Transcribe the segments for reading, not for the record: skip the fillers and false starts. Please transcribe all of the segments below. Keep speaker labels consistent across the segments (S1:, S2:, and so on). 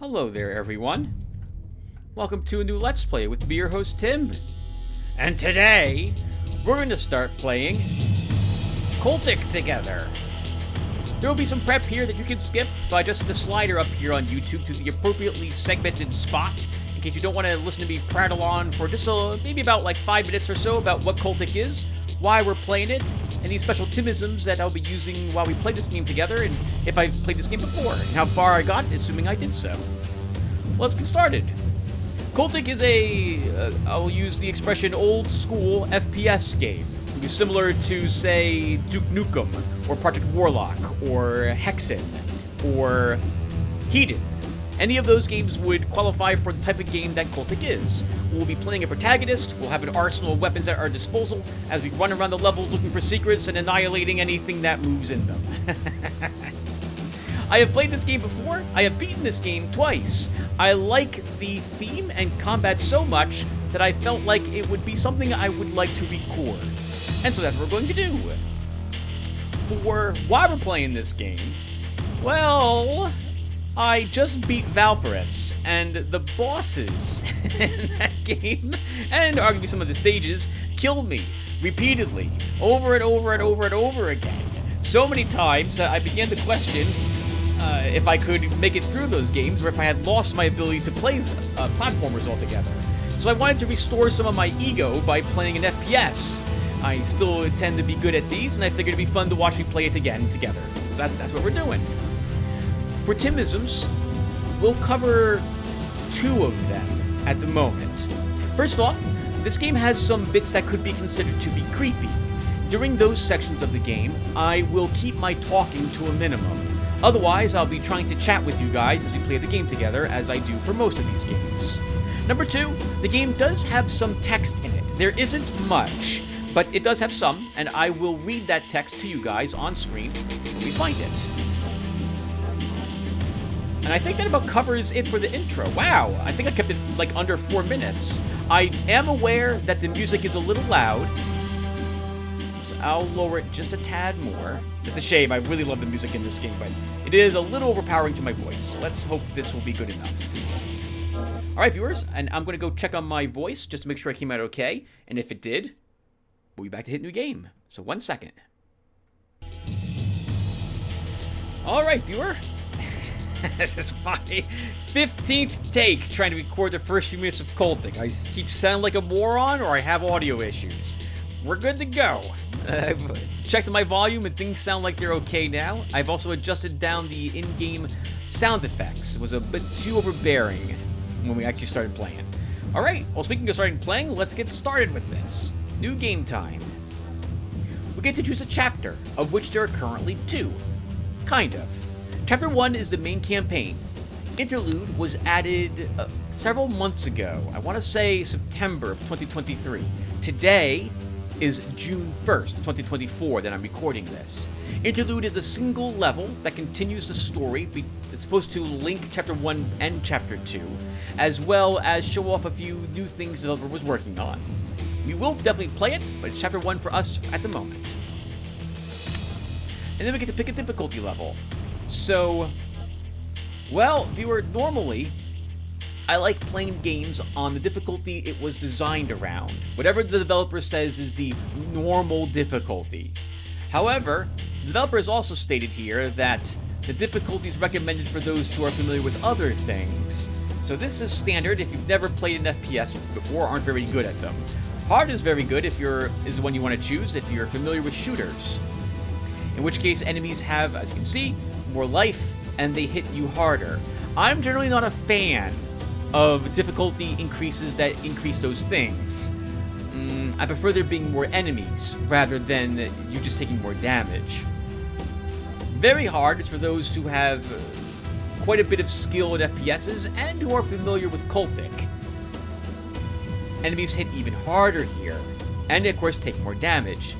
S1: Hello there, everyone. Welcome to a new Let's Play with me, your host, Tim. And today, we're going to start playing Cultic together. There will be some prep here that you can skip by adjusting the slider up here on YouTube to the appropriately segmented spot, in case you don't want to listen to me prattle on for just maybe about like 5 minutes or so about what Cultic is, why we're playing it, and these special Timisms that I'll be using while we play this game together, and if I've played this game before, and how far I got, assuming I did so. Let's get started. Cultic is I'll use the expression old school FPS game. It would be similar to, say, Duke Nukem, or Project Warlock, or Hexen, or Hedon. Any of those games would qualify for the type of game that Cultic is. We'll be playing a protagonist, we'll have an arsenal of weapons at our disposal as we run around the levels looking for secrets and annihilating anything that moves in them. I have played this game before, I have beaten this game twice. I like the theme and combat so much that I felt like it would be something I would like to record. And so that's what we're going to do. For why we're playing this game, well, I just beat Valferus, and the bosses in that game, and arguably some of the stages, killed me repeatedly, over and over and over and over again. So many times that I began to question if I could make it through those games, or if I had lost my ability to play platformers altogether. So I wanted to restore some of my ego by playing an FPS. I still tend to be good at these, and I figured it'd be fun to watch me play it again together. So that's what we're doing. For Timisms, we'll cover 2 of them at the moment. First off, this game has some bits that could be considered to be creepy. During those sections of the game, I will keep my talking to a minimum. Otherwise, I'll be trying to chat with you guys as we play the game together, as I do for most of these games. Number 2, the game does have some text in it. There isn't much, but it does have some, and I will read that text to you guys on screen when we find it. And I think that about covers it for the intro. Wow, I think I kept it like under 4 minutes. I am aware that the music is a little loud, so I'll lower it just a tad more. It's a shame, I really love the music in this game, but it is a little overpowering to my voice, so let's hope this will be good enough. Alright, viewers, and I'm going to go check on my voice just to make sure I came out okay, and if it did, we'll be back to hit new game. So 1 second. Alright, viewer. This is my 15th take trying to record the first few minutes of Cultic. I keep sounding like a moron, or I have audio issues. We're good to go. I've checked my volume and things sound like they're okay now. I've also adjusted down the in-game sound effects. It was a bit too overbearing when we actually started playing. Alright, well, speaking of starting playing, let's get started with this. New game time. We get to choose a chapter, of which there are currently 2. Kind of. Chapter 1 is the main campaign. Interlude was added several months ago. I want to say September of 2023. Today is June 1st, 2024 that I'm recording this. Interlude is a single level that continues the story. It's supposed to link Chapter 1 and Chapter 2, as well as show off a few new things the developer was working on. We will definitely play it, but it's Chapter 1 for us at the moment. And then we get to pick a difficulty level. So, well, viewer, normally, I like playing games on the difficulty it was designed around. Whatever the developer says is the normal difficulty. However, the developer has also stated here that the difficulty is recommended for those who are familiar with other things. So this is standard if you've never played an FPS before or aren't very good at them. Hard is very good is the one you want to choose if you're familiar with shooters. In which case, enemies have, as you can see, more life, and they hit you harder. I'm generally not a fan of difficulty increases that increase those things. I prefer there being more enemies, rather than you just taking more damage. Very hard is for those who have quite a bit of skill at FPSs, and who are familiar with Cultic. Enemies hit even harder here, and of course take more damage.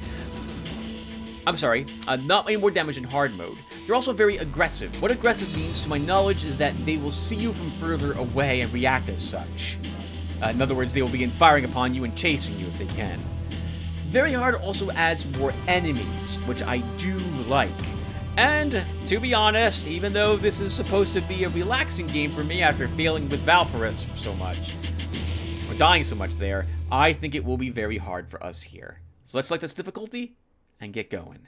S1: I'm sorry, not any more damage in hard mode. They're also very aggressive. What aggressive means, to my knowledge, is that they will see you from further away and react as such. In other words, they will begin firing upon you and chasing you if they can. Very hard also adds more enemies, which I do like. And, to be honest, even though this is supposed to be a relaxing game for me after failing with Valfaris so much, or dying so much there, I think it will be very hard for us here. So let's select this difficulty and get going.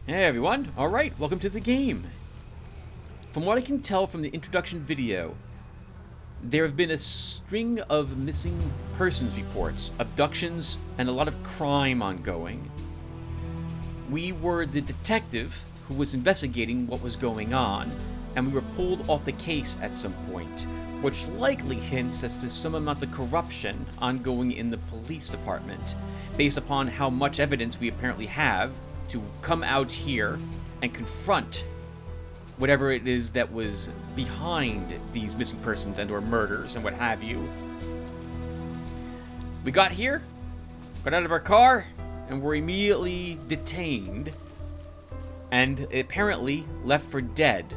S1: Hey everyone, alright, welcome to the game. From what I can tell from the introduction video, there have been a string of missing persons reports, abductions, and a lot of crime ongoing. We were the detective who was investigating what was going on, and we were pulled off the case at some point, which likely hints as to some amount of corruption ongoing in the police department, based upon how much evidence we apparently have to come out here and confront whatever it is that was behind these missing persons and or murders and what have you. We got here, got out of our car, and were immediately detained and apparently left for dead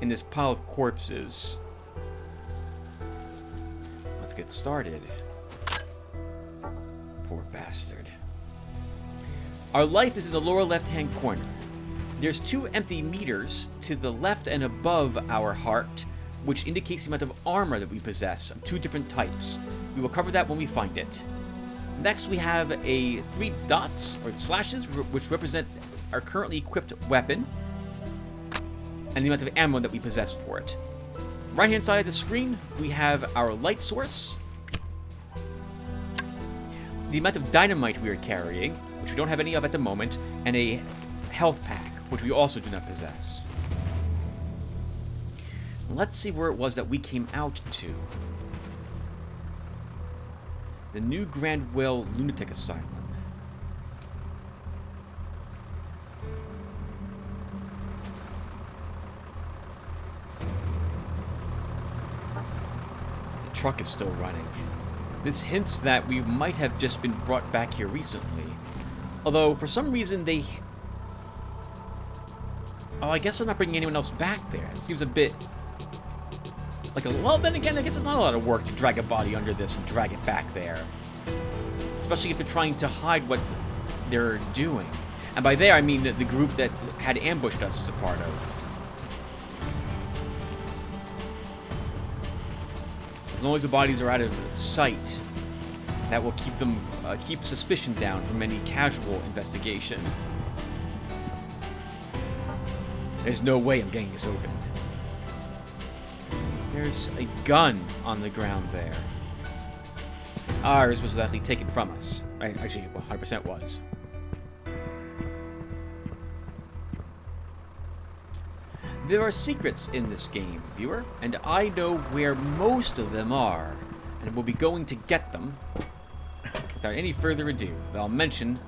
S1: in this pile of corpses. Let's get started. Poor bastard. Our life is in the lower left-hand corner. There's 2 empty meters to the left and above our heart, which indicates the amount of armor that we possess of 2 different types. We will cover that when we find it. Next, we have a 3 dots, or slashes, which represent our currently equipped weapon, and the amount of ammo that we possess for it. Right-hand side of the screen, we have our light source, the amount of dynamite we are carrying, which we don't have any of at the moment, and a health pack, which we also do not possess. Let's see where it was that we came out to. The New Grand Whale Lunatic Asylum. The truck is still running. This hints that we might have just been brought back here recently. Although, for some reason, they... Oh, I guess they're not bringing anyone else back there. It seems a bit... like a... Well, then again, I guess it's not a lot of work to drag a body under this and drag it back there. Especially if they're trying to hide what they're doing. And by there, I mean the group that had ambushed us is a part of. As long as the bodies are out of sight, that will keep them keep suspicion down from any casual investigation. There's no way I'm getting this open. There's a gun on the ground there. Ours was actually taken from us. Actually, 100% was. There are secrets in this game, viewer, and I know where most of them are, and we'll be going to get them. Without any further ado, I'll mention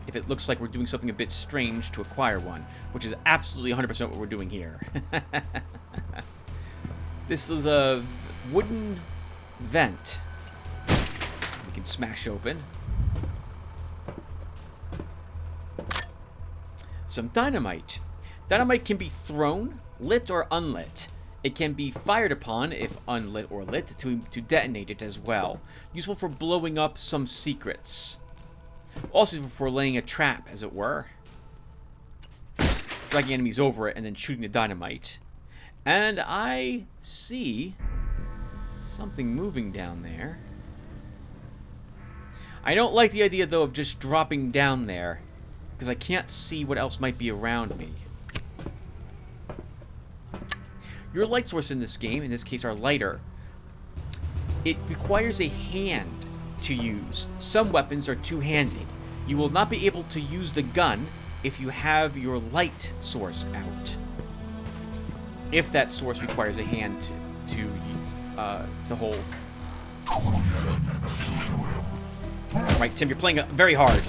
S1: if it looks like we're doing something a bit strange to acquire one, which is absolutely 100% what we're doing here. This is a wooden vent we can smash open. some dynamite. Dynamite can be thrown, lit or unlit. It can be fired upon, if unlit or lit, to detonate it as well. Useful for blowing up some secrets. Also useful for laying a trap, as it were. Dragging enemies over it and then shooting the dynamite. And I see something moving down there. I don't like the idea, though, of just dropping down there, because I can't see what else might be around me. Your light source in this game, in this case our lighter, it requires a hand to use. Some weapons are two-handed. You will not be able to use the gun if you have your light source out. If that source requires a hand to hold. Right, Tim, you're playing very hard.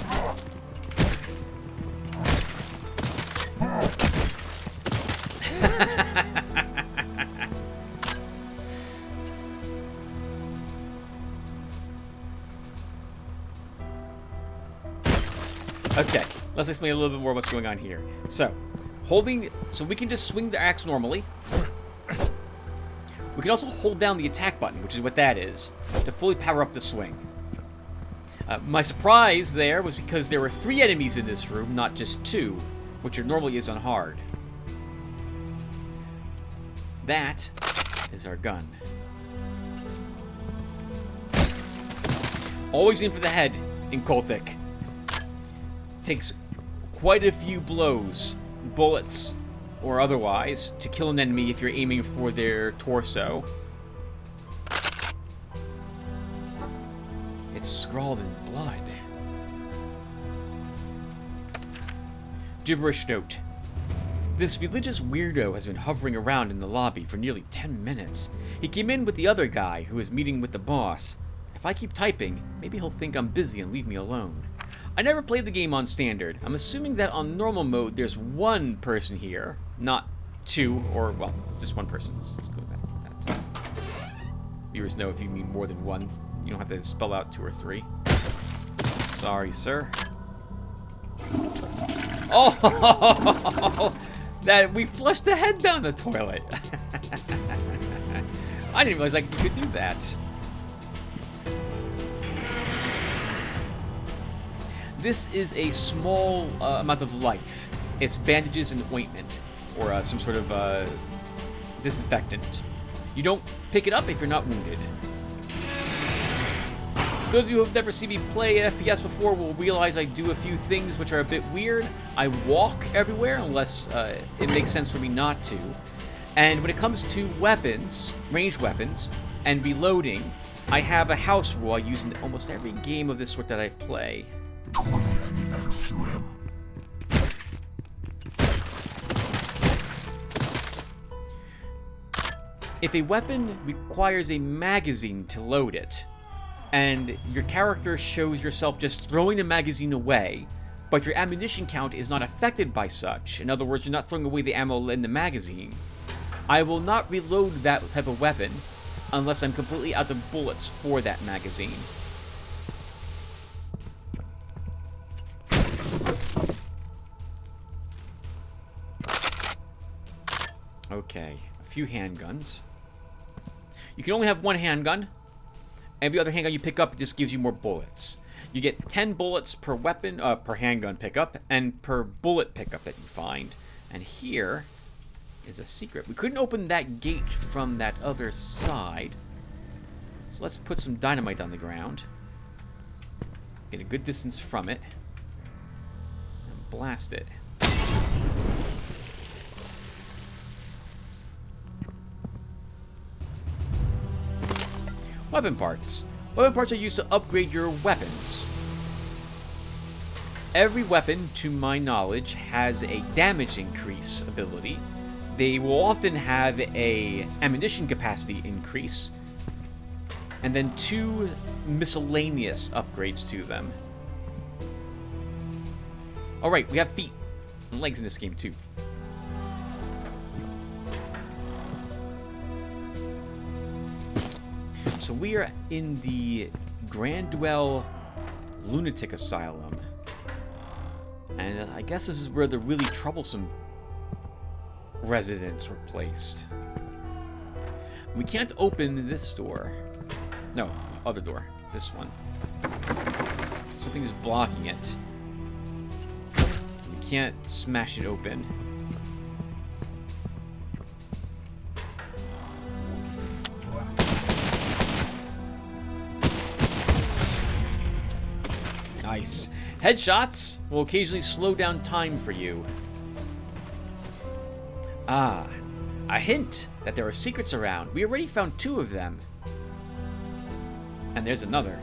S1: Okay, let's explain a little bit more what's going on here. So we can just swing the axe normally. We can also hold down the attack button, which is what that is, to fully power up the swing. My surprise there was because there were 3 enemies in this room, not just 2, which it normally is on hard. That is our gun. Always aim for the head in Cultic. Takes quite a few blows, bullets or otherwise, to kill an enemy if you're aiming for their torso. It's scrawled in blood. Gibberish note. This religious weirdo has been hovering around in the lobby for nearly 10 minutes. He came in with the other guy who is meeting with the boss. If I keep typing, maybe he'll think I'm busy and leave me alone. I never played the game on standard. I'm assuming that on normal mode there's 1 person here, not 2, or, well, just 1 person. Let's go back to that. Viewers know if you mean more than 1. You don't have to spell out 2 or 3. Sorry, sir. Oh! That we flushed the head down the toilet. I didn't realize we could do that. This is a small amount of life. It's bandages and ointment, or some sort of disinfectant. You don't pick it up if you're not wounded. Those of you who have never seen me play FPS before will realize I do a few things which are a bit weird. I walk everywhere unless it makes sense for me not to. And when it comes to weapons, ranged weapons, and reloading, I have a house rule I use in almost every game of this sort that I play. If a weapon requires a magazine to load it, and your character shows yourself just throwing the magazine away, but your ammunition count is not affected by such, in other words, you're not throwing away the ammo in the magazine, I will not reload that type of weapon unless I'm completely out of bullets for that magazine. Okay, a few handguns. You can only have 1 handgun. Every other handgun you pick up just gives you more bullets. You get 10 bullets per weapon, per handgun pickup, and per bullet pickup that you find. And here is a secret. We couldn't open that gate from that other side. So let's put some dynamite on the ground. Get a good distance from it. And blast it. Weapon parts. Weapon parts are used to upgrade your weapons. Every weapon, to my knowledge, has a damage increase ability. They will often have a ammunition capacity increase, and then 2 miscellaneous upgrades to them. Alright, we have feet and legs in this game too. So we are in the Grandwell Lunatic Asylum. And I guess this is where the really troublesome residents were placed. We can't open this door. No, other door. This one. Something is blocking it. We can't smash it open. Nice. Headshots will occasionally slow down time for you. Ah, a hint that there are secrets around. We already found 2 of them. And there's another.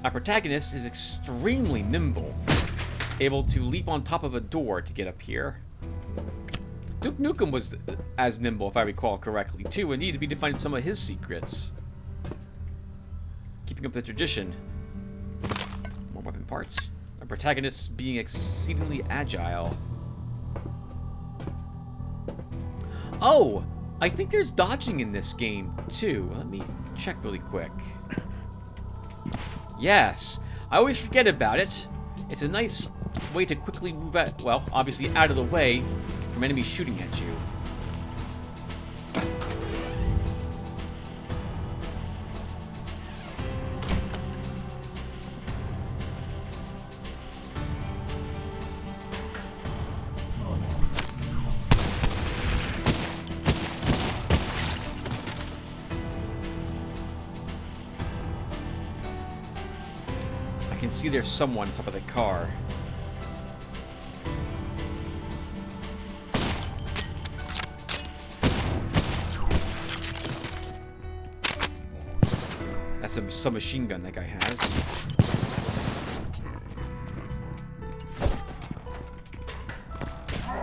S1: Our protagonist is extremely nimble, able to leap on top of a door to get up here. Duke Nukem was as nimble, if I recall correctly, too, and needed to be to find some of his secrets. Keeping up the tradition. More weapon parts. Our protagonist being exceedingly agile. Oh! I think there's dodging in this game, too. Let me check really quick. Yes! I always forget about it. It's a nice way to quickly move out, well, obviously out of the way from enemies shooting at you. I can see there's someone on top of the car. That's a submachine gun that guy has.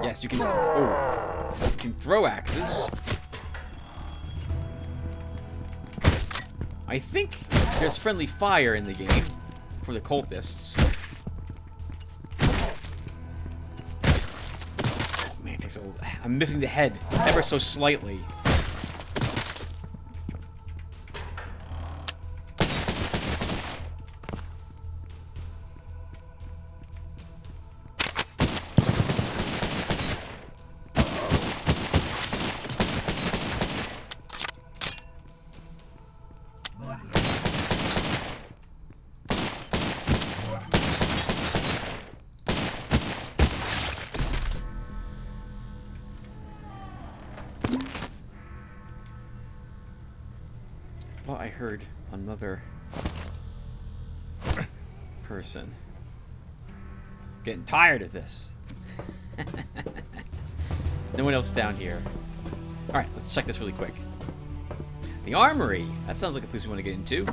S1: Yes, you can. Oh, you can throw axes. I think there's friendly fire in the game for the cultists. Oh, man, it takes a little. I'm missing the head ever so slightly. Well, I heard another person. Getting tired of this. No one else down here. Alright, let's check this really quick. The armory! That sounds like a place we want to get into.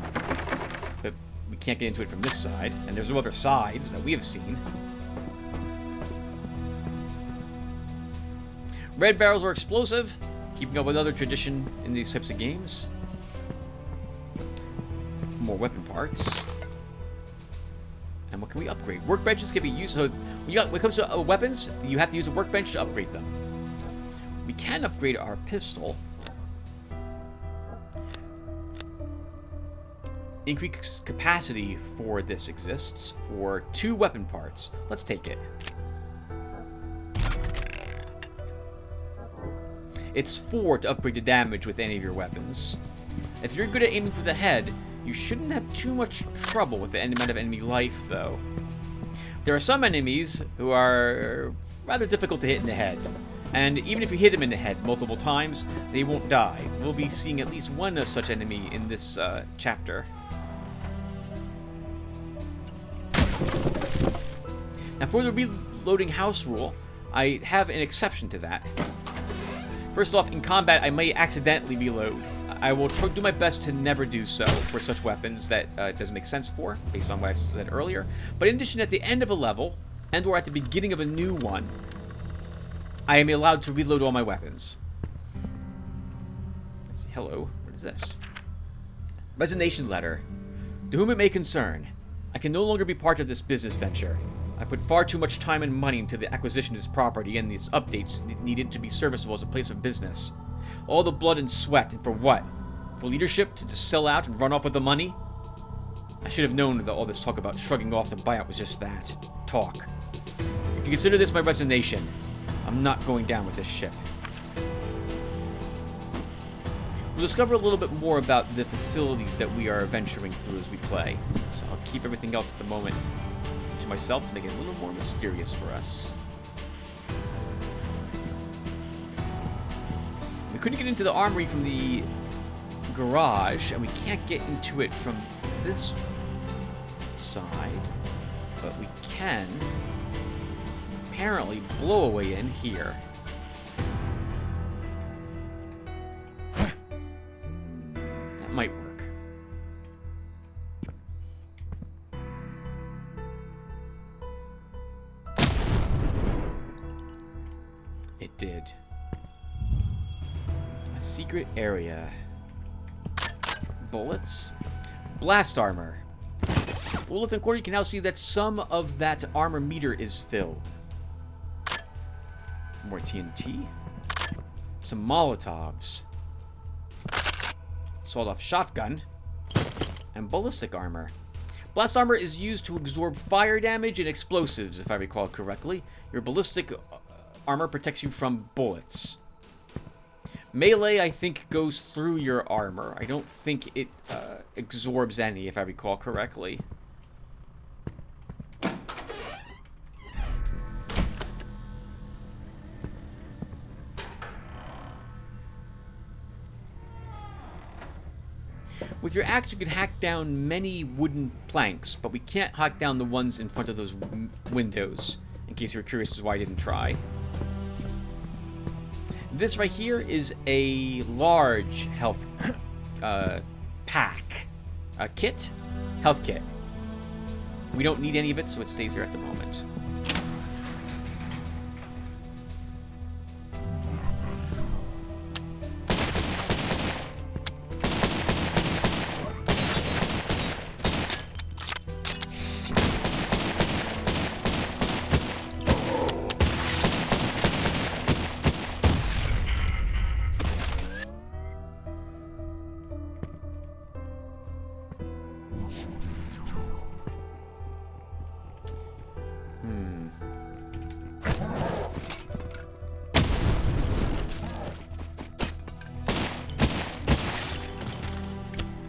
S1: But we can't get into it from this side. And there's no other sides that we have seen. Red barrels are explosive. Keeping up with another tradition in these types of games. More weapon parts. And what can we upgrade? Workbenches can be used. So when it comes to weapons, you have to use a workbench to upgrade them. We can upgrade our pistol. Increased capacity for this exists for 2 weapon parts. Let's take it. It's 4 to upgrade the damage with any of your weapons. If you're good at aiming for the head, you shouldn't have too much trouble with the amount of enemy life, though. There are some enemies who are rather difficult to hit in the head. And even if you hit them in the head multiple times, they won't die. We'll be seeing at least one such enemy in this chapter. Now for the reloading house rule, I have an exception to that. First off, in combat, I may accidentally reload. I will do my best to never do so for such weapons that it doesn't make sense for, based on what I said earlier. But in addition, at the end of a level, and or at the beginning of a new one, I am allowed to reload all my weapons. Let's see. Hello, what is this? Resignation letter. To whom it may concern, I can no longer be part of this business venture. I put far too much time and money into the acquisition of this property, and these updates needed to be serviceable as a place of business. All the blood and sweat, and for what? For leadership to just sell out and run off with the money? I should have known that all this talk about shrugging off the buyout was just that. Talk. You can consider this my resignation. I'm not going down with this ship. We'll discover a little bit more about the facilities that we are venturing through as we play. So I'll keep everything else at the moment to myself to make it a little more mysterious for us. We couldn't get into the armory from the garage, and we can't get into it from this side, but we can apparently blow a way in here. That might work. It did. A secret area. Bullets. Blast armor. Well, with the quarter, you can now see that some of that armor meter is filled. More TNT. Some Molotovs. Sawed-off shotgun. And ballistic armor. Blast armor is used to absorb fire damage and explosives, if I recall correctly. Your ballistic armor protects you from bullets. Melee, I think, goes through your armor. I don't think it absorbs any, if I recall correctly. With your axe, you can hack down many wooden planks, but we can't hack down the ones in front of those windows, in case you're curious as to why I didn't try. This right here is a large health pack. A kit? Health kit. We don't need any of it, so it stays here at the moment.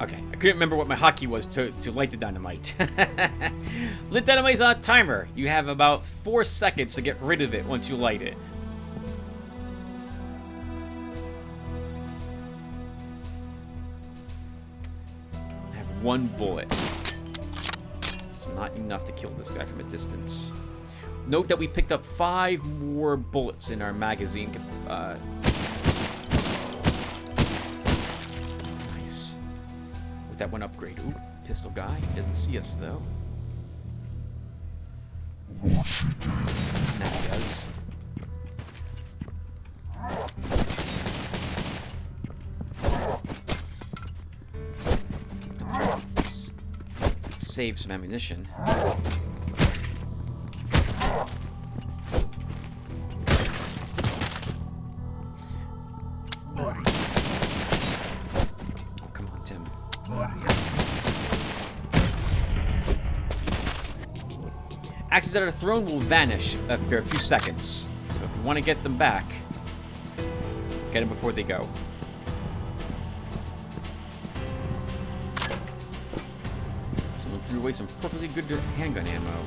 S1: Okay, I couldn't remember what my hotkey was to light the dynamite. Lit dynamite's on a timer. You have about 4 seconds to get rid of it once you light it. I have 1 bullet. It's not enough to kill this guy from a distance. Note that we picked up 5 more bullets in our magazine. Nice. With that 1 upgrade. Ooh, pistol guy. He doesn't see us, though. Now he does. Save some ammunition. Oh, come on, Tim. Axes that are thrown will vanish after a few seconds. So if you want to get them back, get them before they go. Someone threw away some perfectly good handgun ammo.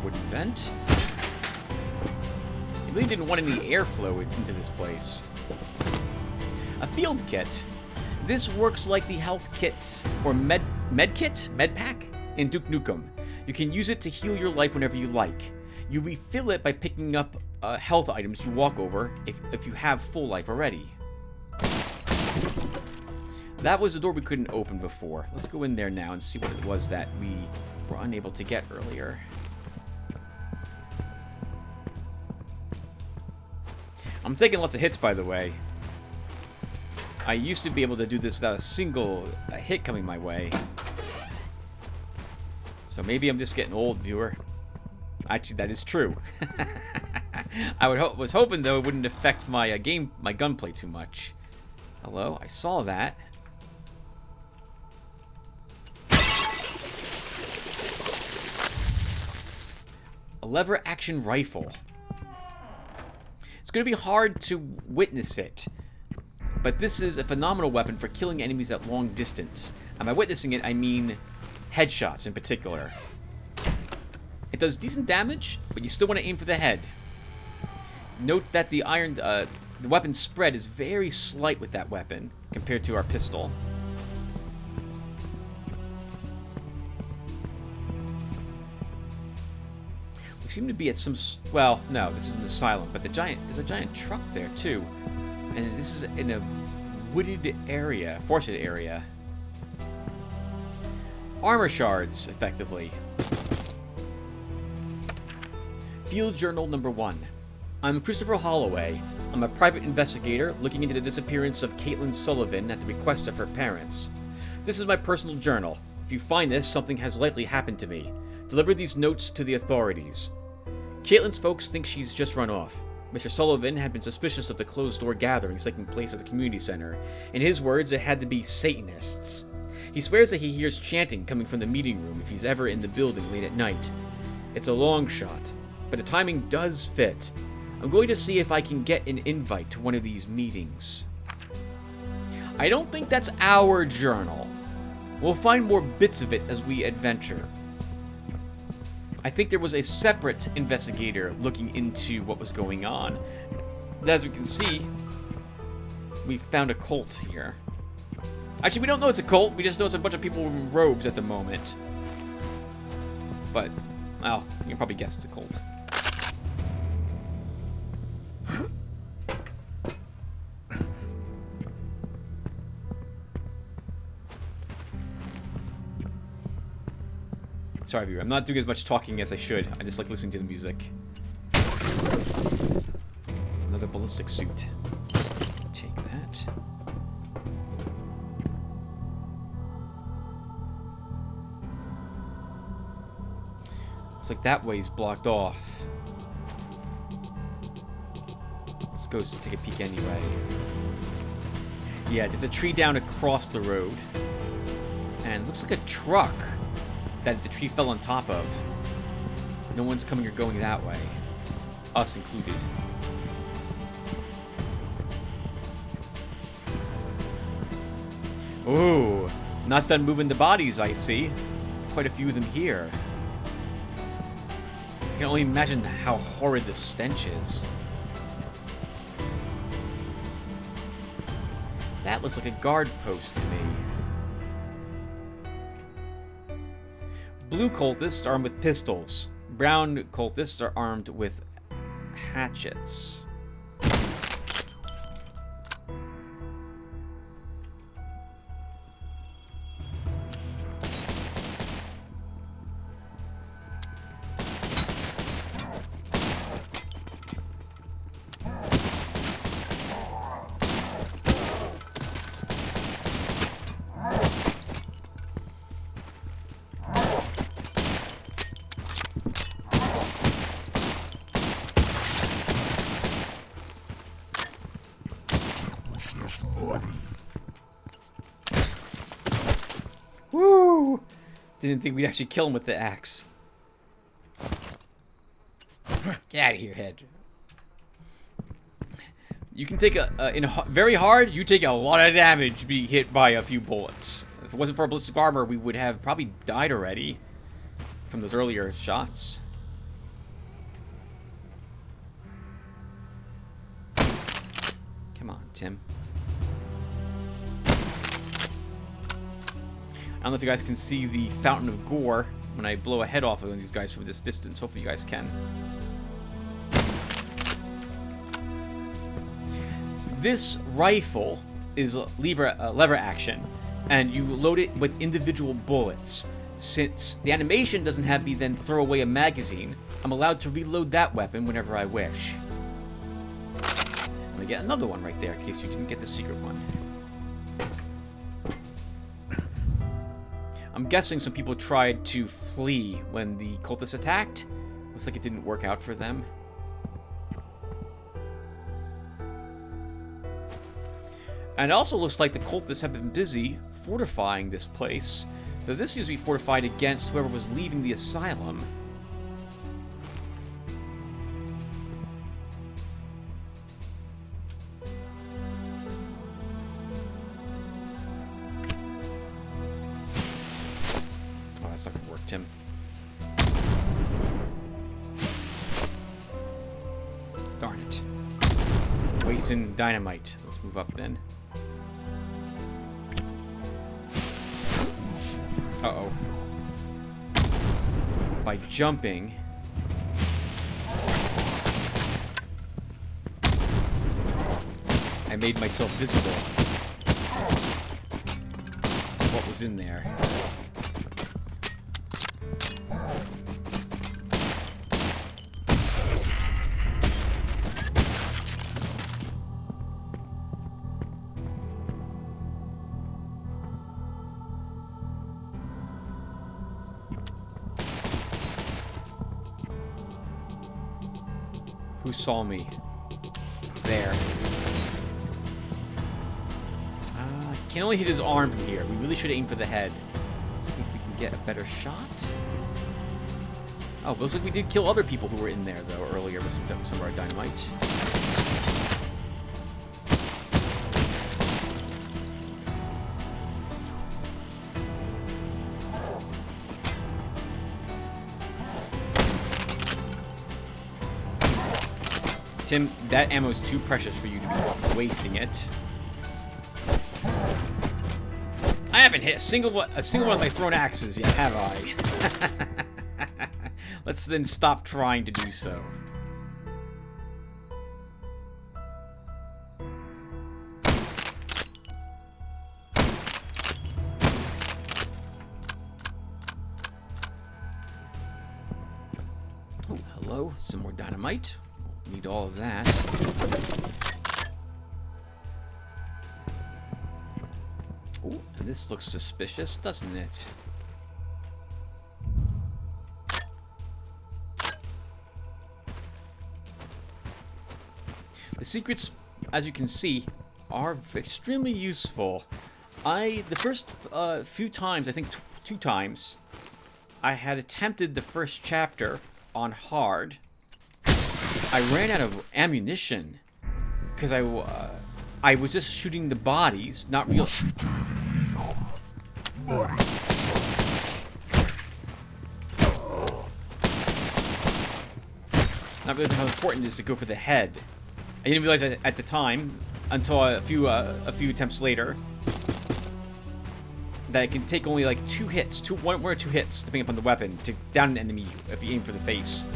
S1: Wooden vent. He really didn't want any airflow into this place. A field kit. This works like the health kits or med pack in Duke Nukem. You can use it to heal your life whenever you like. You refill it by picking up health items you walk over if you have full life already. That was the door we couldn't open before. Let's go in there now and see what it was that we were unable to get earlier. I'm taking lots of hits, by the way. I used to be able to do this without a single hit coming my way. So maybe I'm just getting old, viewer. Actually, that is true. was hoping though it wouldn't affect my my gunplay too much. Hello, I saw that. A lever action rifle. It's going to be hard to witness it, but this is a phenomenal weapon for killing enemies at long distance. And by witnessing it, I mean headshots in particular. It does decent damage, but you still want to aim for the head. Note that the weapon spread is very slight with that weapon compared to our pistol. We seem to be at some... Well, no, this is an asylum, but there's a giant truck there, too. And this is in a wooded area, forested area. Armor shards, effectively. Field Journal number 1. I'm Christopher Holloway. I'm a private investigator looking into the disappearance of Caitlin Sullivan at the request of her parents. This is my personal journal. If you find this, something has likely happened to me. Deliver these notes to the authorities. Caitlin's folks think she's just run off. Mr. Sullivan had been suspicious of the closed-door gatherings taking place at the community center. In his words, it had to be Satanists. He swears that he hears chanting coming from the meeting room if he's ever in the building late at night. It's a long shot, but the timing does fit. I'm going to see if I can get an invite to one of these meetings. I don't think that's our journal. We'll find more bits of it as we adventure. I think there was a separate investigator looking into what was going on. As we can see, we found a cult here. Actually, we don't know it's a cult. We just know it's a bunch of people in robes at the moment. But, well, you can probably guess it's a cult. Sorry, viewer. I'm not doing as much talking as I should. I just like listening to the music. Another ballistic suit. Take that. Looks like that way's blocked off. Let's go take a peek anyway. Yeah, there's a tree down across the road. And it looks like a truck that the tree fell on top of. No one's coming or going that way. Us included. Ooh, not done moving the bodies, I see. Quite a few of them here. I can only imagine how horrid the stench is. That looks like a guard post to me. Blue cultists are armed with pistols. Brown cultists are armed with hatchets. Woo! Didn't think we'd actually kill him with the axe. Get out of here, head. You can take very hard, you take a lot of damage being hit by a few bullets. If it wasn't for our ballistic armor, we would have probably died already from those earlier shots. Come on, Tim. I don't know if you guys can see the fountain of gore when I blow a head off of one of these guys from this distance. Hopefully you guys can. This rifle is lever action, and you load it with individual bullets. Since the animation doesn't have me then throw away a magazine, I'm allowed to reload that weapon whenever I wish. I'm gonna get another one right there in case you didn't get the secret one. I'm guessing some people tried to flee when the cultists attacked. Looks like it didn't work out for them. And it also looks like the cultists have been busy fortifying this place. Though this seems to be fortified against whoever was leaving the asylum. Oh, that's not gonna work, Tim. Darn it. Wasting dynamite. Let's move up then. Uh-oh. By jumping... I made myself visible. What was in there? Who saw me? There. Can only hit his arm from here. We really should aim for the head. Let's see if we can get a better shot. Oh, looks like we did kill other people who were in there, though, earlier with some of our dynamite. Tim, that ammo is too precious for you to be wasting it. I haven't hit a single one of my thrown axes yet, have I? Let's then stop trying to do so. Oh, hello. Some more dynamite. Need all of that. Ooh, and this looks suspicious, doesn't it? The secrets, as you can see, are extremely useful. The first few times, I think two times, I had attempted the first chapter on hard. I ran out of ammunition because I was just shooting the bodies, not real. Not realizing how important it is to go for the head. I didn't realize at the time, until a few attempts later, that it can take only like one or two hits, depending upon the weapon, to down an enemy if you aim for the face.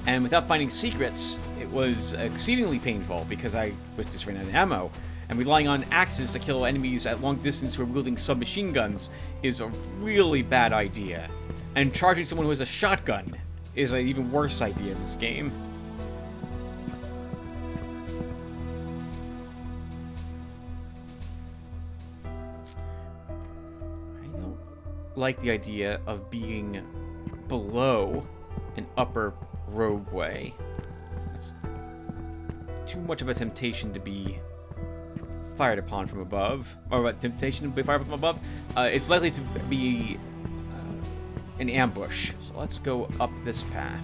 S1: And without finding secrets, it was exceedingly painful because I was just ran out of ammo. And relying on axes to kill enemies at long distance who are wielding submachine guns is a really bad idea. And charging someone who has a shotgun is an even worse idea in this game. I don't like the idea of being below an upper roadway. It's too much of a temptation to be fired upon from above. Or a temptation to be fired from above. It's likely to be an ambush. So let's go up this path.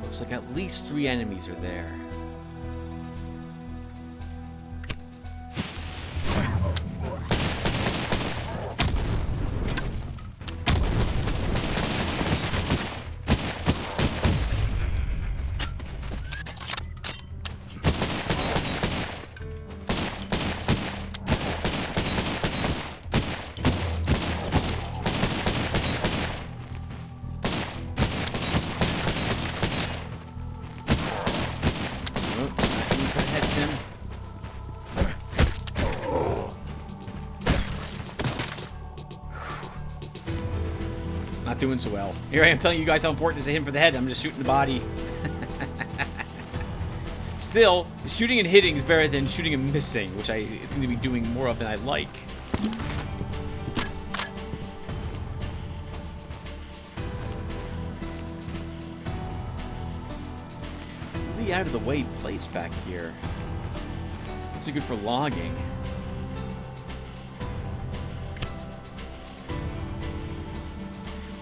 S1: Looks like at least 3 enemies are there. Not doing so well. Here I am telling you guys how important it is to hit him for the head. I'm just shooting the body. Still, shooting and hitting is better than shooting and missing, which I seem to be doing more of than I like. Really out of the way place back here. Must be good for logging.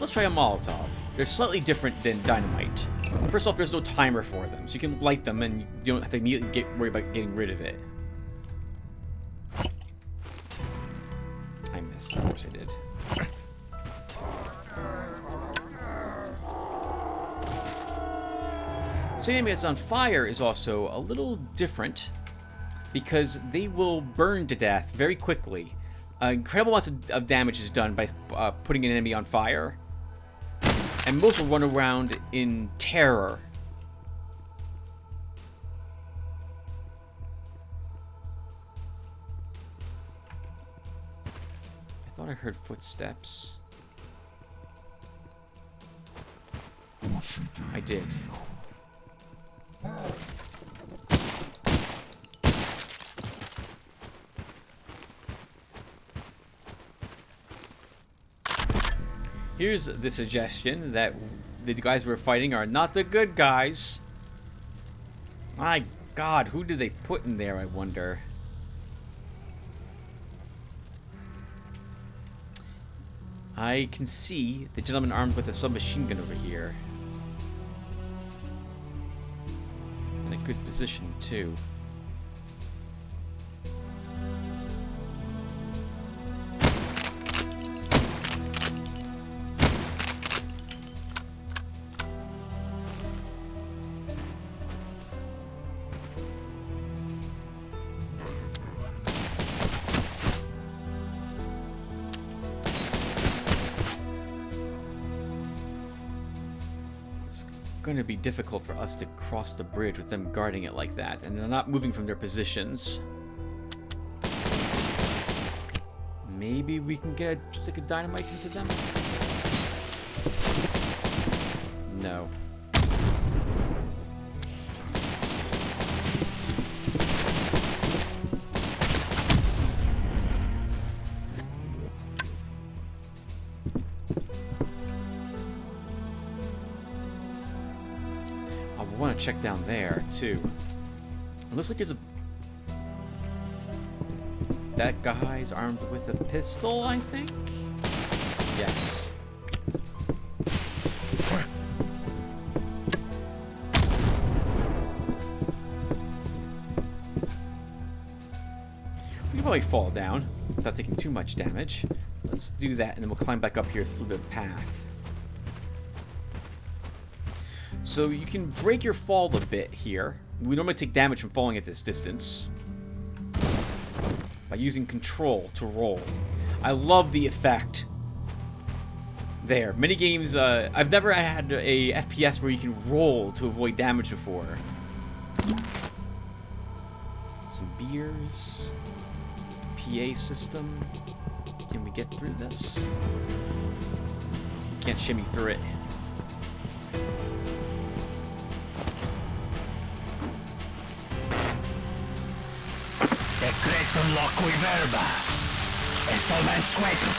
S1: Let's try a Molotov. They're slightly different than dynamite. First off, there's no timer for them, so you can light them and you don't have to immediately worry about getting rid of it. I missed. Of course I did. Setting enemies on fire is also a little different because they will burn to death very quickly. Incredible amounts of damage is done by putting an enemy on fire. And most will run around in terror. I thought I heard footsteps. I did. Here's the suggestion that the guys we're fighting are not the good guys. My God, who did they put in there, I wonder? I can see the gentleman armed with a submachine gun over here. In a good position, too. Going to be difficult for us to cross the bridge with them guarding it like that, and they're not moving from their positions. Maybe we can get a stick of dynamite into them? No. I want to check down there, too. It looks like there's a... That guy's armed with a pistol, I think? Yes. We can probably fall down without taking too much damage. Let's do that, and then we'll climb back up here through the path. So you can break your fall a bit here. We normally take damage from falling at this distance by using control to roll. I love the effect there. Many games, I've never had a FPS where you can roll to avoid damage before. Some beers. PA system. Can we get through this? Can't shimmy through it.
S2: Secretum loqui verba. Esto mansuetus.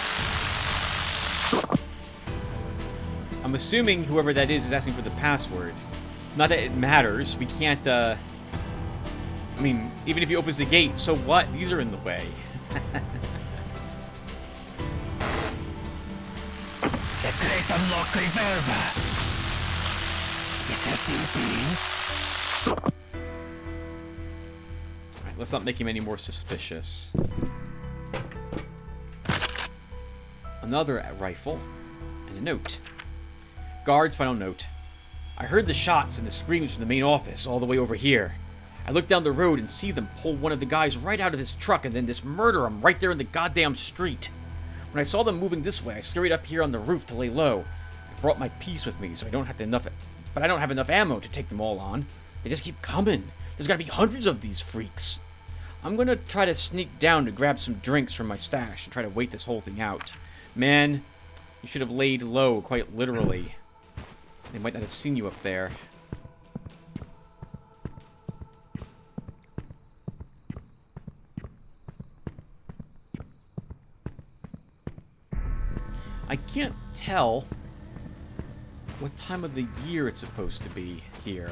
S1: I'm assuming whoever that is asking for the password. Not that it matters. We can't, I mean, even if he opens the gate, so what? These are in the way.
S2: Secretum loqui verba.
S1: Alright, let's not make him any more suspicious. Another rifle and a note. Guard's final note. I heard the shots and the screams from the main office all the way over here. I look down the road and see them pull one of the guys right out of his truck and then just murder him right there in the goddamn street. When I saw them moving this way, I scurried up here on the roof to lay low. I brought my piece with me so I don't have enough ammo to take them all on. They just keep coming. There's gotta be hundreds of these freaks. I'm gonna try to sneak down to grab some drinks from my stash and try to wait this whole thing out. Man, You should have laid low, quite literally. They might not have seen you up there. I can't tell what time of the year it's supposed to be here.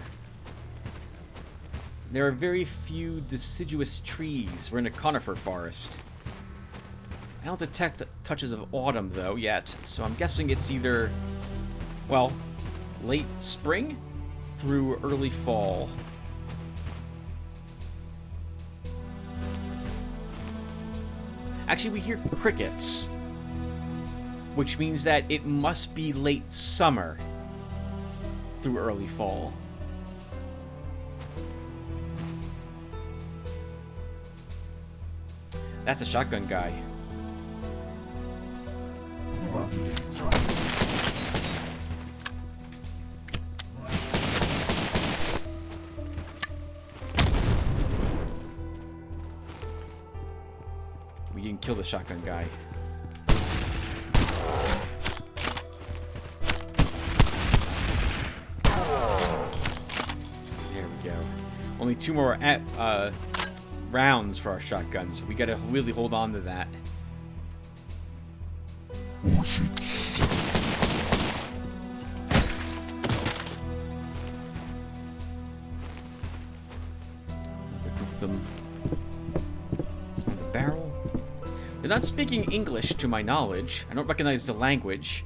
S1: There are very few deciduous trees. We're in a conifer forest. I don't detect touches of autumn, though, yet, so I'm guessing it's either, well, late spring through early fall. Actually, we hear crickets, which means that it must be late summer through early fall. That's a shotgun guy. We didn't kill the shotgun guy. There we go. Only 2 more rounds for our shotguns. We gotta really hold on to that. Another group of them on the barrel. They're not speaking English, to my knowledge. I don't recognize the language.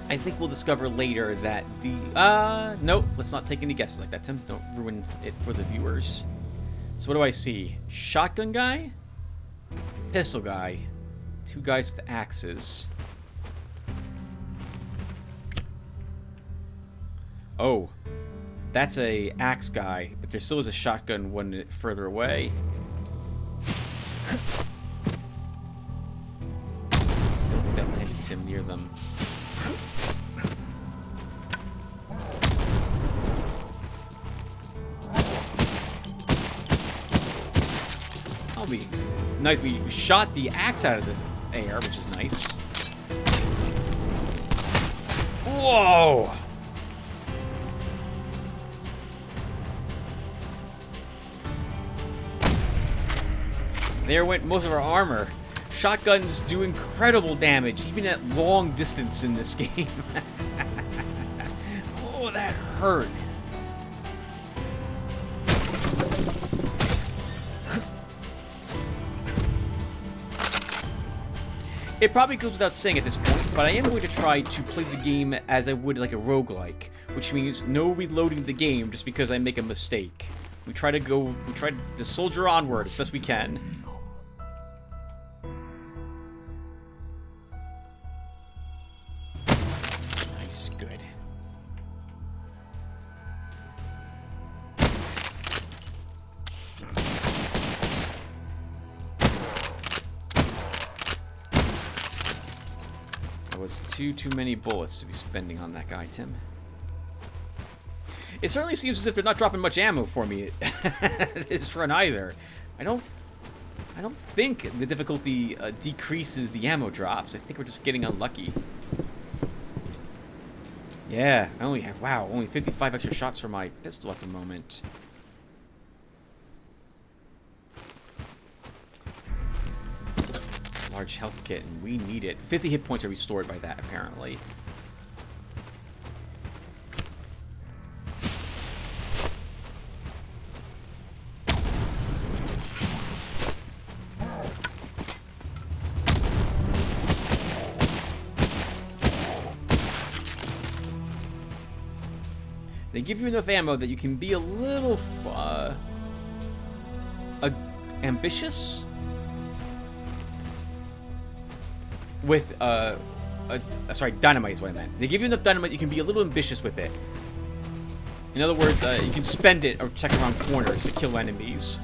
S1: I think we'll discover later that the... nope. Let's not take any guesses like that, Tim. Don't ruin it for the viewers. So what do I see? Shotgun guy? Pistol guy. 2 guys with axes. Oh. That's a axe guy, but there still is a shotgun one further away. I don't think that landed Tim near them. Nice. We shot the axe out of the air, which is nice. Whoa! There went most of our armor. Shotguns do incredible damage, even at long distance in this game. Oh, that hurt. It probably goes without saying at this point, but I am going to try to play the game as I would like a roguelike, which means no reloading the game just because I make a mistake. We try to soldier onward as best we can. Nice, good. Was too many bullets to be spending on that guy, Tim. It certainly seems as if they're not dropping much ammo for me this run either. I don't think the difficulty decreases the ammo drops. I think we're just getting unlucky. Yeah, I only have, wow, only 55 extra shots for my pistol at the moment. Large health kit, and we need it. 50 hit points are restored by that, apparently. They give you enough ammo that you can be a little ambitious with sorry, dynamite is what I meant. They give you enough dynamite you can be a little ambitious with it. In other words, you can spend it or check around corners to kill enemies.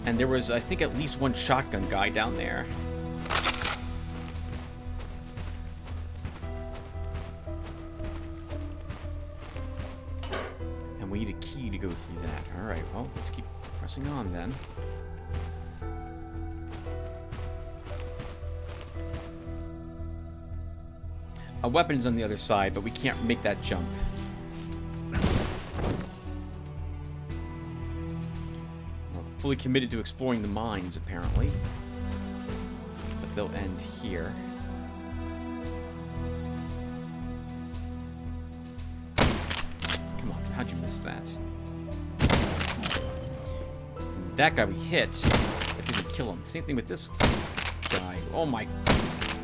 S1: And there was, I think, at least 1 shotgun guy down there. And we need a key to go through that. Alright, well, let's keep pressing on then. A weapon's on the other side, but we can't make that jump. We're fully committed to exploring the mines, apparently. But they'll end here. Come on, how'd you miss that? And that guy we hit, that didn't kill him. Same thing with this guy. Oh my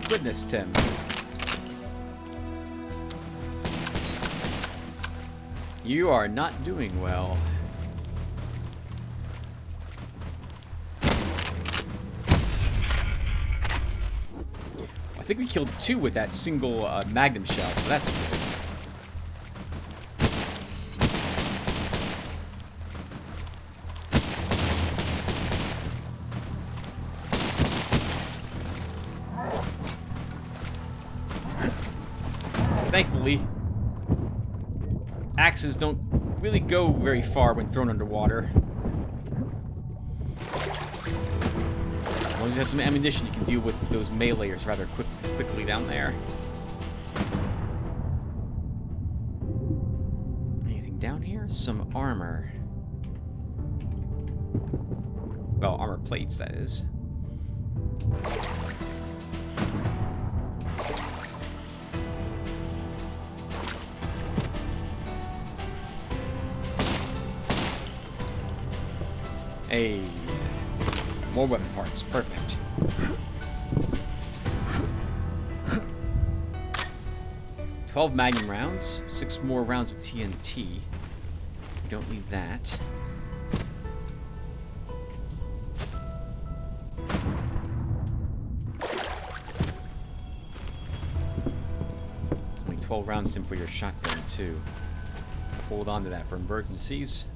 S1: goodness, Tim. You are not doing well. I think we killed 2 with that single magnum shell, so that's good. Thankfully, axes don't really go very far when thrown underwater. As long as you have some ammunition, you can deal with those meleeers rather quickly down there. Anything down here? Some armor. Well, armor plates, that is. Hey, more weapon parts. Perfect. $12 magnum rounds, 6 more rounds of TNT. We don't need that. Only 12 rounds in for your shotgun too. Hold on to that for emergencies.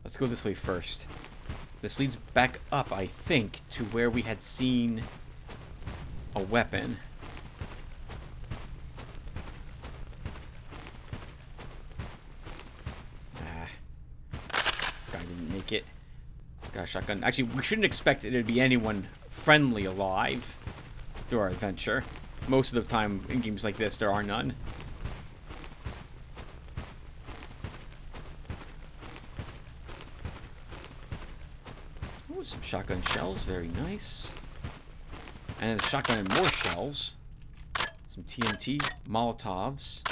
S1: Let's go this way first. This leads back up, I think, to where we had seen a weapon. Guy didn't make it. Got a shotgun. Actually, we shouldn't expect there to be anyone friendly alive through our adventure. Most of the time in games like this, there are none. Ooh, some shotgun shells, very nice. And then a shotgun and more shells. Some TNT, Molotovs,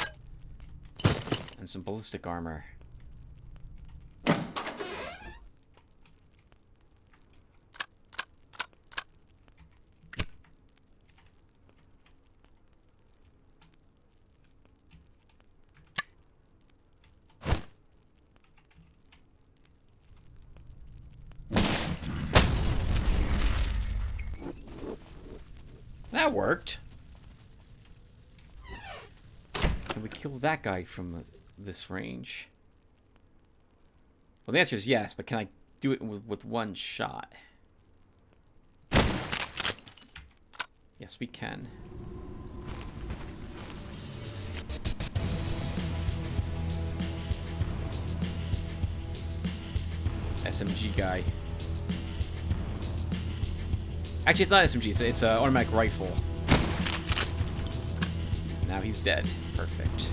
S1: and some ballistic armor. That worked. Can we kill that guy from this range? Well, the answer is yes, but can I do it with one shot? Yes, we can. SMG guy. Actually, it's not SMG, it's an automatic rifle. Now he's dead. Perfect.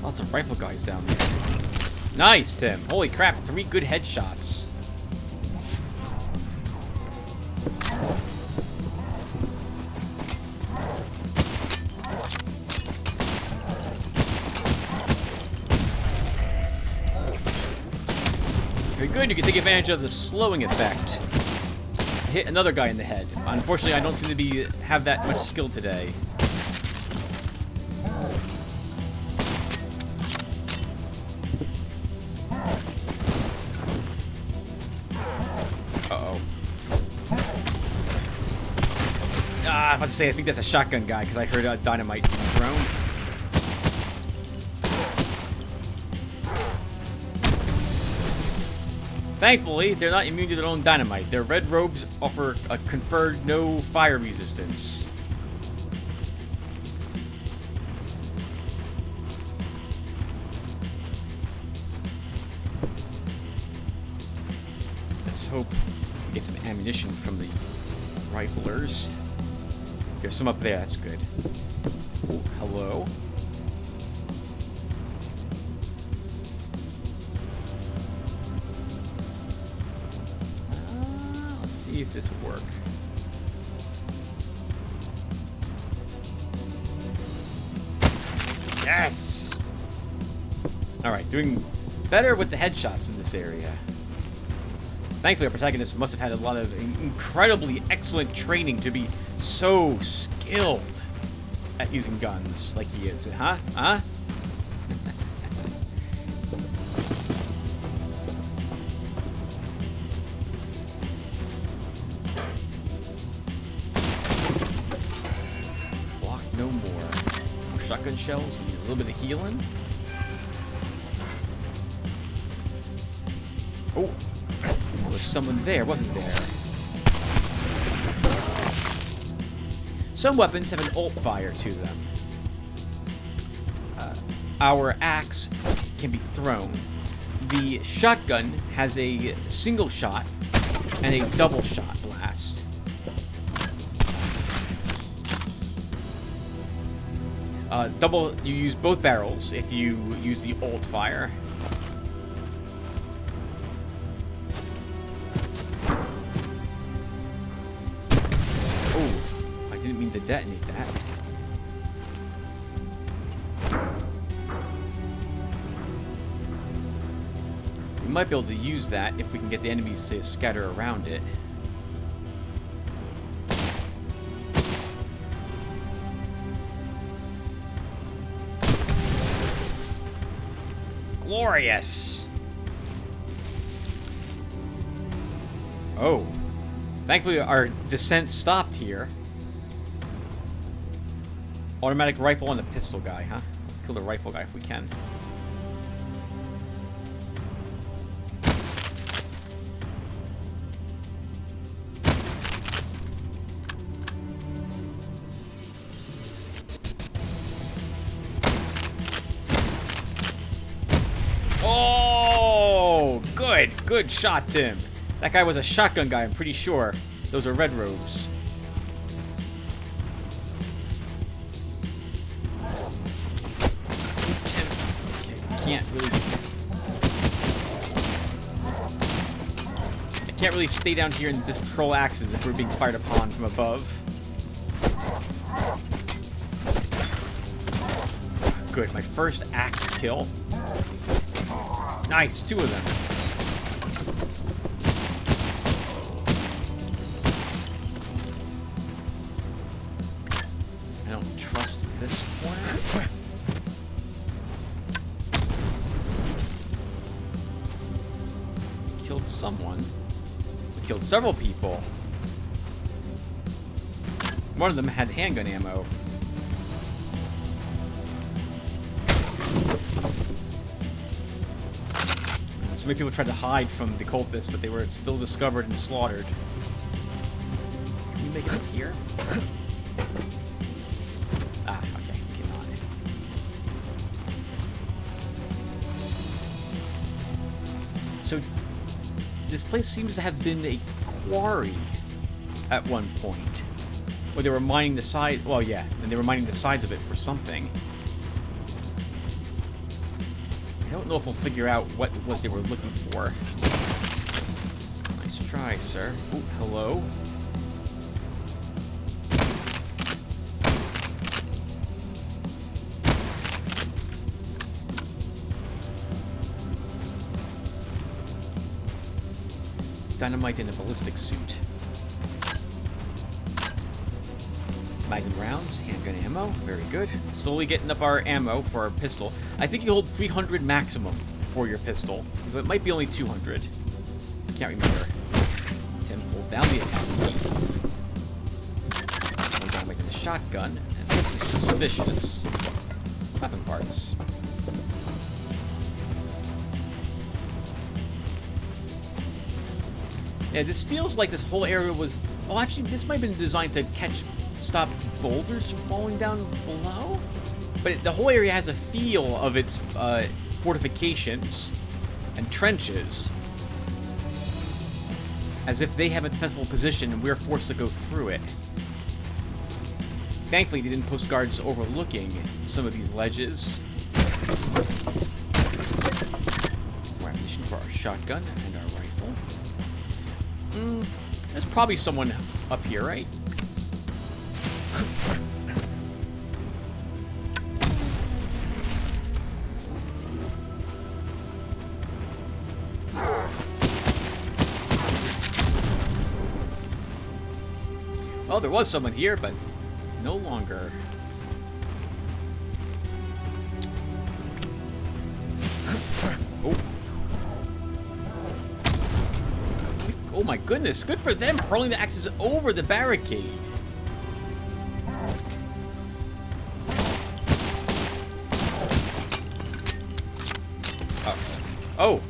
S1: Lots of rifle guys down there. Nice, Tim. Holy crap, 3 good headshots. Very good, you can take advantage of the slowing effect. Hit another guy in the head. Unfortunately, I don't seem to have that much skill today. I'm about to say, I think that's a shotgun guy, because I heard dynamite being thrown. Thankfully, they're not immune to their own dynamite. Their red robes offer a conferred no fire resistance. Let's hope we get some ammunition from the riflers. There's some up there, that's good. Ooh, hello. Let's see if this will work. Yes! Alright, doing better with the headshots in this area. Thankfully, our protagonist must have had a lot of incredibly excellent training to be so skilled at using guns like he is. Huh? Huh? Block no more. More shotgun shells. We need a little bit of healing. Oh! There was someone there, wasn't there? Some weapons have an ult fire to them. Our axe can be thrown. The shotgun has a single shot and a double shot blast. You use both barrels if you use the ult fire. Didn't mean to detonate that. We might be able to use that if we can get the enemies to scatter around it. Glorious! Oh. Thankfully, our descent stopped here. Automatic rifle on the pistol guy, huh? Let's kill the rifle guy if we can. Oh! Good! Good shot, Tim. That guy was a shotgun guy, I'm pretty sure. Those are red robes. I can't really stay down here and just control axes if we're being fired upon from above. Good, my first axe kill. Nice, 2 of them. I don't trust this corner. Killed someone. We killed several people. One of them had handgun ammo. So many people tried to hide from the cultists, but they were still discovered and slaughtered. Can you make it up here? Ah, okay, we cannot. So this place seems to have been a quarry at one point. Where they were mining the side. Well, yeah, and they were mining the sides of it for something. I don't know if we'll figure out what it was they were looking for. Nice try, sir. Ooh, hello. Dynamite in a ballistic suit. Magnum rounds, handgun ammo, very good. Slowly getting up our ammo for our pistol. I think you hold 300 maximum for your pistol. So it might be only 200. I can't remember. Tim, hold down the attack key. Hold down shotgun, and this is suspicious. Weapon parts. Yeah, this feels like this whole area was... Oh, actually, this might have been designed to stop boulders from falling down below? But the whole area has a feel of its fortifications and trenches. As if they have a defensible position and we're forced to go through it. Thankfully, they didn't post guards overlooking some of these ledges. More ammunition for our shotgun and our rifle. There's probably someone up here, right? Well, there was someone here, but no longer. Oh. Oh my goodness, good for them hurling the axes over the barricade. Oh.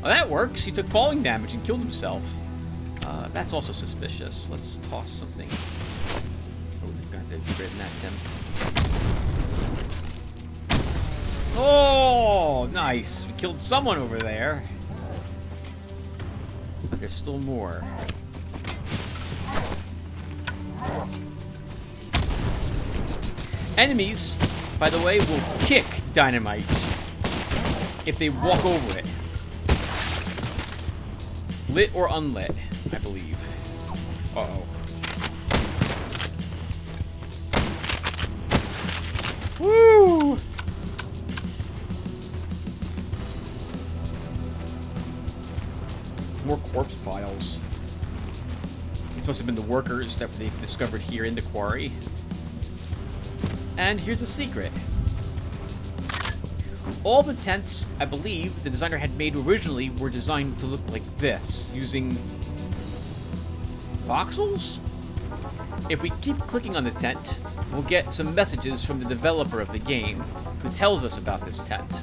S1: Well, that works. He took falling damage and killed himself. That's also suspicious. Let's toss something. Oh, we've got to get rid of that, Tim. Oh, nice. We killed someone over there. But there's still more. Enemies, by the way, will kick dynamite if they walk over it. Lit or unlit, I believe. Uh-oh. Woo! More corpse piles. These must have been the workers that they've discovered here in the quarry. And here's a secret. All the tents, I believe, the designer had made originally were designed to look like this, using voxels? If we keep clicking on the tent, we'll get some messages from the developer of the game who tells us about this tent.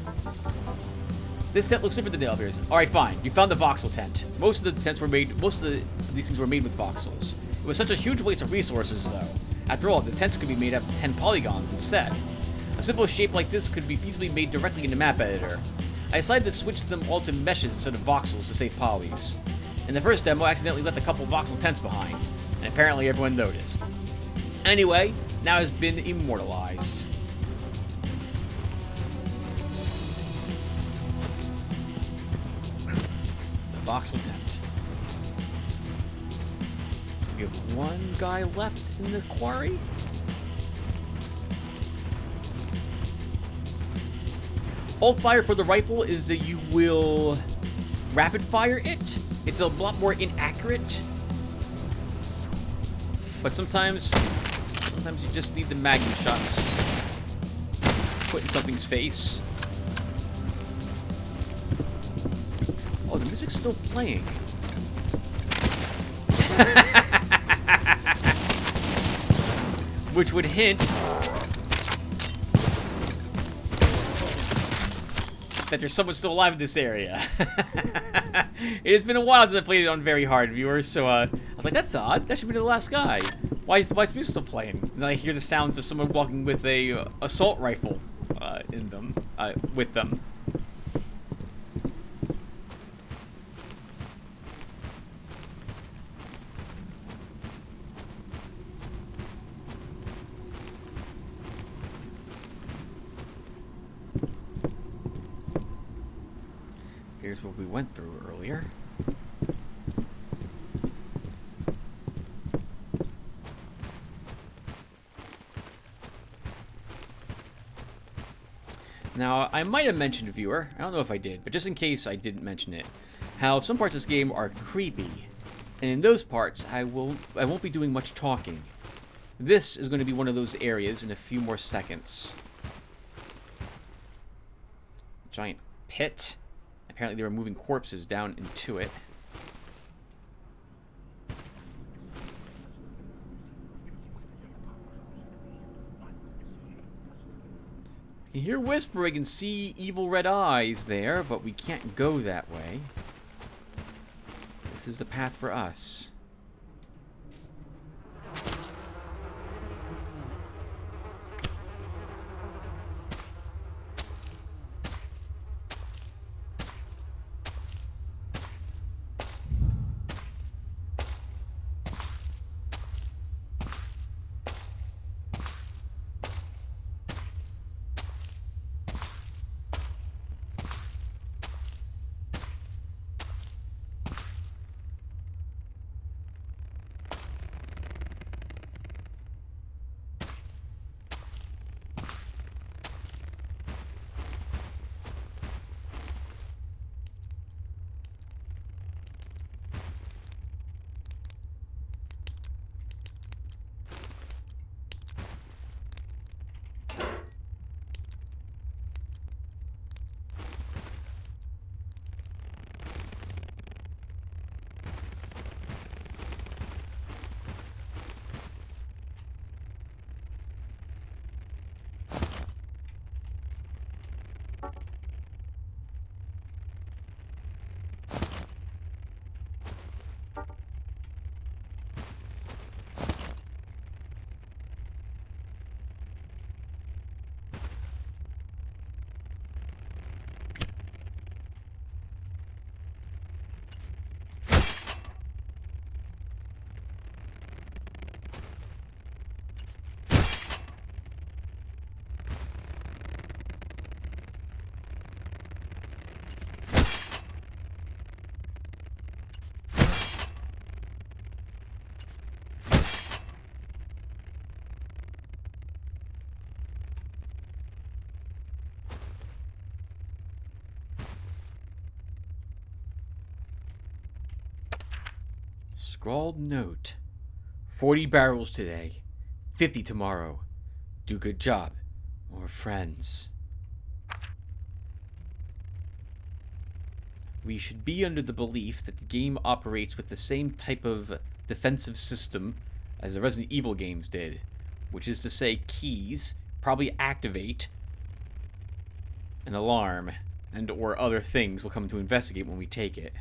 S1: This tent looks different than the others. Alright, fine. You found the voxel tent. Most of these things were made with voxels. It was such a huge waste of resources, though. After all, the tents could be made up of 10 polygons instead. A simple shape like this could be feasibly made directly in the map editor. I decided to switch them all to meshes instead of voxels to save polys. In the first demo, I accidentally left a couple voxel tents behind, and apparently everyone noticed. Anyway, now it's been immortalized. The voxel tent. So we have one guy left in the quarry. Alt fire for the rifle is that you will rapid fire it. It's a lot more inaccurate. But sometimes you just need the magnum shots put in something's face. Oh, the music's still playing. Which would hint that there's someone still alive in this area. It has been a while since I played it on very hard, viewers, so I was like, that's odd. That should be the last guy. Why is music still playing? And then I hear the sounds of someone walking with a assault rifle with them. Here's what we went through earlier. Now, I might have mentioned, viewer, I don't know if I did, but just in case I didn't mention it, how some parts of this game are creepy. And in those parts, I won't be doing much talking. This is going to be one of those areas in a few more seconds. Giant pit. Apparently they were moving corpses down into it. You hear whispering and see evil red eyes there, but we can't go that way. This is the path for us. Scrawled note. 40 barrels today. 50 tomorrow. Do good job. More friends. We should be under the belief that the game operates with the same type of defensive system as the Resident Evil games did, which is to say keys probably activate an alarm and or other things we'll come to investigate when we take it.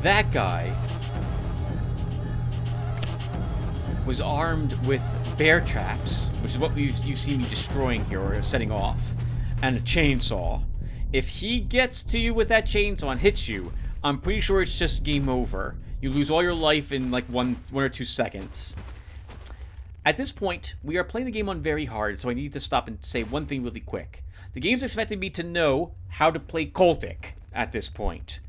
S1: That guy was armed with bear traps, which is what you see me destroying here, or setting off, and a chainsaw. If he gets to you with that chainsaw and hits you, I'm pretty sure it's just game over. You lose all your life in like one or 2 seconds. At this point, we are playing the game on very hard, so I need to stop and say one thing really quick. The game's expecting me to know how to play Cultic at this point.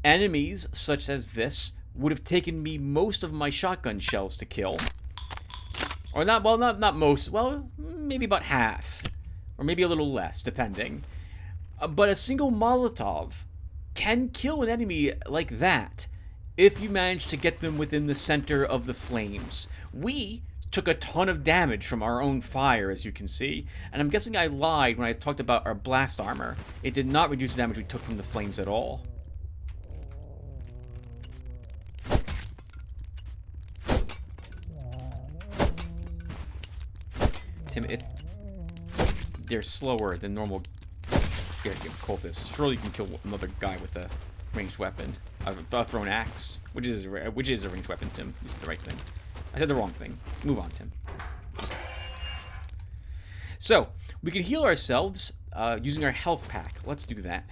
S1: Enemies such as this would have taken me most of my shotgun shells to kill. Or not, well, not most, well, maybe about half. Or maybe a little less, depending. But a single Molotov can kill an enemy like that if you manage to get them within the center of the flames. We took a ton of damage from our own fire, as you can see, and I'm guessing I lied when I talked about our blast armor. It did not reduce the damage we took from the flames at all. Tim, they're slower than normal Here, give cultist. Surely you can kill another guy with a ranged weapon. A thrown axe, which is a ranged weapon, Tim. You said the right thing. I said the wrong thing. Move on, Tim. So, we can heal ourselves using our health pack. Let's do that.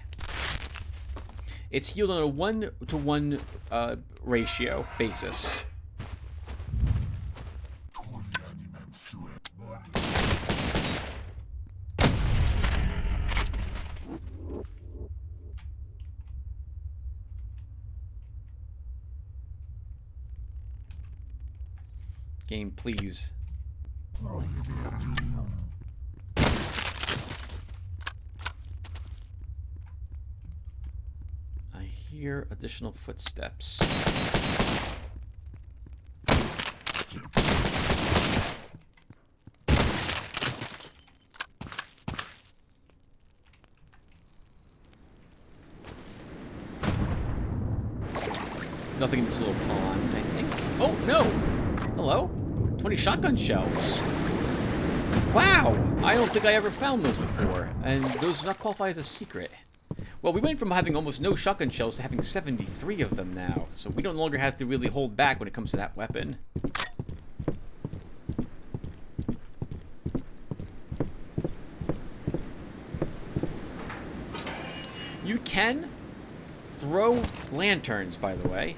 S1: It's healed on a 1-to-1 ratio basis. Game, please. I hear additional footsteps. Nothing in this little pond, I think. Oh, no! Hello? 20 shotgun shells. Wow! I don't think I ever found those before. And those do not qualify as a secret. Well, we went from having almost no shotgun shells to having 73 of them now. So we no longer have to really hold back when it comes to that weapon. You can throw lanterns, by the way.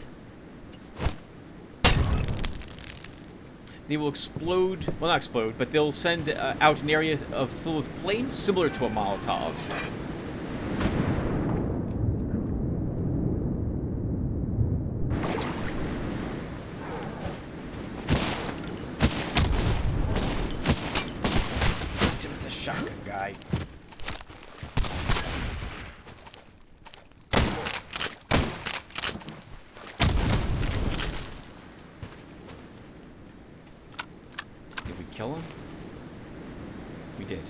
S1: They will explode, well, not explode, but they'll send out an area full of flames, similar to a Molotov. Tim's a shotgun guy. Kill him? We did.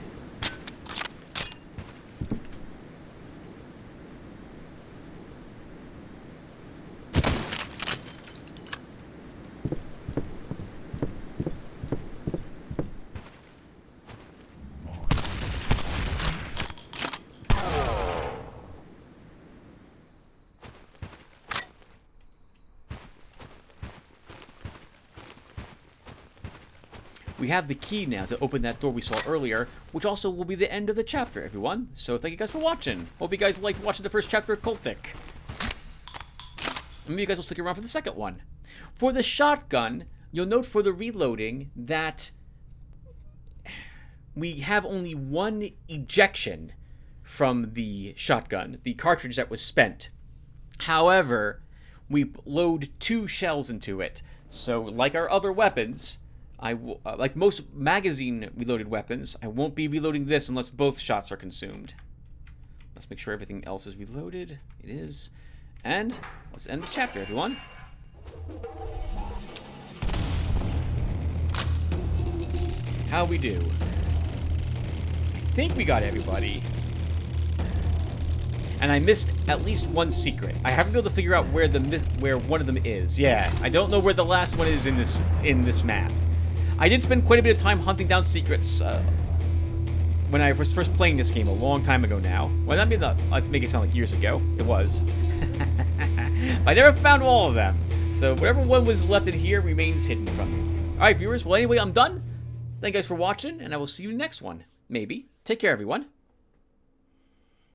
S1: We have the key now to open that door we saw earlier, which also will be the end of the chapter, everyone. So thank you guys for watching. Hope you guys liked watching the first chapter of Cultic. Maybe you guys will stick around for the second one. For the shotgun, you'll note for the reloading that we have only one ejection from the shotgun, the cartridge that was spent. However, we load 2 shells into it. So like our other weapons, like most magazine reloaded weapons, I won't be reloading this unless both shots are consumed. Let's make sure everything else is reloaded. It is. And let's end the chapter, everyone. How we do? I think we got everybody. And I missed at least one secret. I haven't been able to figure out where one of them is. Yeah, I don't know where the last one is in this map. I did spend quite a bit of time hunting down secrets when I was first playing this game a long time ago now. Well, let's make it sound like years ago. It was. I never found all of them. So whatever one was left in here remains hidden from me. Alright, viewers. Well, anyway, I'm done. Thank you guys for watching, and I will see you next one. Maybe. Take care, everyone.